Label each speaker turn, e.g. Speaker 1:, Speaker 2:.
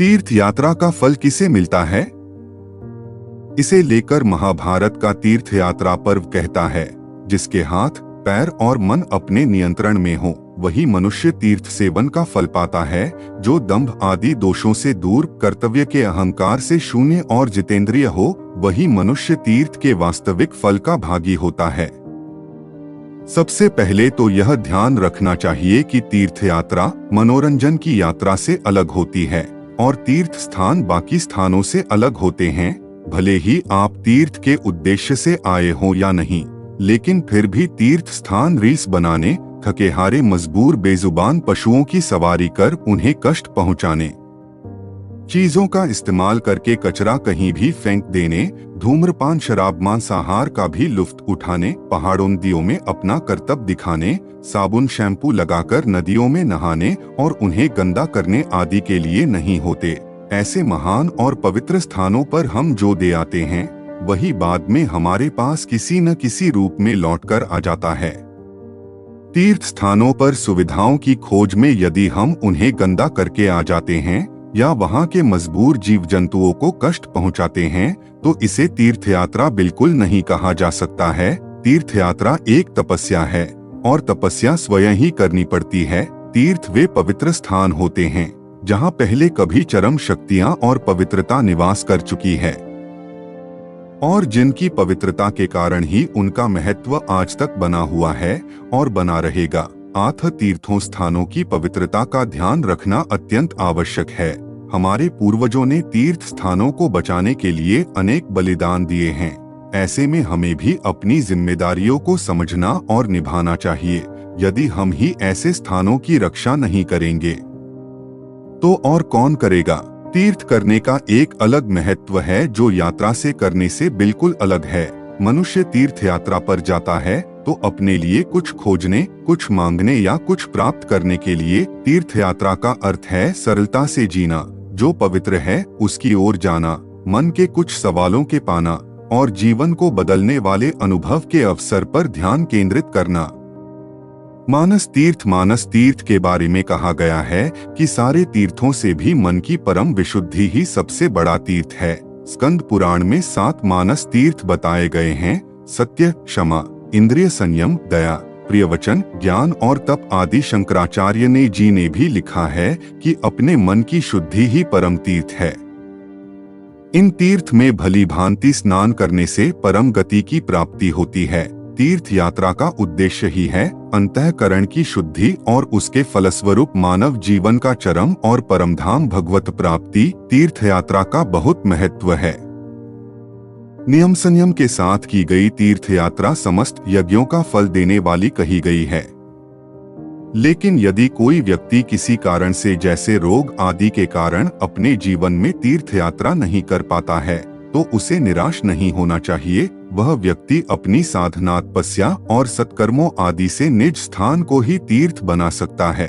Speaker 1: तीर्थ यात्रा का फल किसे मिलता है? इसे लेकर महाभारत का तीर्थ यात्रा पर्व कहता है, जिसके हाथ, पैर और मन अपने नियंत्रण में हो, वही मनुष्य तीर्थ सेवन का फल पाता है। जो दंभ आदि दोषों से दूर, कर्तव्य के अहंकार से शून्य और जितेंद्रिय हो, वही मनुष्य तीर्थ के वास्तविक फल का भागी होता है। सबसे पहले तो यह ध्यान रखना चाहिए कि तीर्थ यात्रा मनोरंजन की यात्रा से अलग होती है और तीर्थ स्थान बाकी स्थानों से अलग होते हैं। भले ही आप तीर्थ के उद्देश्य से आए हों या नहीं, लेकिन फिर भी तीर्थ स्थान रीस बनाने, थके हारे मजबूर बेजुबान पशुओं की सवारी कर उन्हें कष्ट पहुंचाने, चीजों का इस्तेमाल करके कचरा कहीं भी फेंक देने, धूम्रपान शराब मांसाहार का भी लुत्फ उठाने, पहाड़ों नदियों में अपना करतब दिखाने, साबुन शैम्पू लगाकर नदियों में नहाने और उन्हें गंदा करने आदि के लिए नहीं होते। ऐसे महान और पवित्र स्थानों पर हम जो दे आते हैं, वही बाद में हमारे पास किसी न किसी रूप में लौटकर आ जाता है। तीर्थ स्थानों पर सुविधाओं की खोज में यदि हम उन्हें गंदा करके आ जाते हैं या वहां के मजबूर जीव जंतुओं को कष्ट पहुंचाते हैं, तो इसे तीर्थ यात्रा बिल्कुल नहीं कहा जा सकता है। तीर्थ यात्रा एक तपस्या है और तपस्या स्वयं ही करनी पड़ती है। तीर्थ वे पवित्र स्थान होते हैं जहां पहले कभी चरम शक्तियां और पवित्रता निवास कर चुकी है और जिनकी पवित्रता के कारण ही उनका महत्व आज तक बना हुआ है और बना रहेगा। आथ तीर्थों स्थानों की पवित्रता का ध्यान रखना अत्यंत आवश्यक है। हमारे पूर्वजों ने तीर्थ स्थानों को बचाने के लिए अनेक बलिदान दिए हैं। ऐसे में हमें भी अपनी जिम्मेदारियों को समझना और निभाना चाहिए। यदि हम ही ऐसे स्थानों की रक्षा नहीं करेंगे तो और कौन करेगा? तीर्थ करने का एक अलग महत्व है जो यात्रा से करने से बिल्कुल अलग है। मनुष्य तीर्थ यात्रा पर जाता है तो अपने लिए कुछ खोजने, कुछ मांगने या कुछ प्राप्त करने के लिए। तीर्थ यात्रा का अर्थ है सरलता से जीना, जो पवित्र है उसकी ओर जाना, मन के कुछ सवालों के पाना और जीवन को बदलने वाले अनुभव के अवसर पर ध्यान केंद्रित करना। मानस तीर्थ के बारे में कहा गया है कि सारे तीर्थों से भी मन की परम विशुद्धि ही सबसे बड़ा तीर्थ है। स्कंद पुराण में 7 मानस तीर्थ बताए गए हैं: सत्य, क्षमा, इंद्रिय संयम, दया, प्रियवचन, ज्ञान और तप आदि। शंकराचार्य ने भी लिखा है कि अपने मन की शुद्धि ही परम तीर्थ है। इन तीर्थ में भली भांति स्नान करने से परम गति की प्राप्ति होती है। तीर्थ यात्रा का उद्देश्य ही है अंतःकरण की शुद्धि और उसके फलस्वरूप मानव जीवन का चरम और परमधाम भगवत प्राप्ति। तीर्थ यात्रा का बहुत महत्व है। नियम संयम के साथ की गई तीर्थ यात्रा समस्त यज्ञों का फल देने वाली कही गई है। लेकिन यदि कोई व्यक्ति किसी कारण से, जैसे रोग आदि के कारण, अपने जीवन में तीर्थ यात्रा नहीं कर पाता है, तो उसे निराश नहीं होना चाहिए। वह व्यक्ति अपनी साधना, तपस्या और सत्कर्मों आदि से निज स्थान को ही तीर्थ बना सकता है।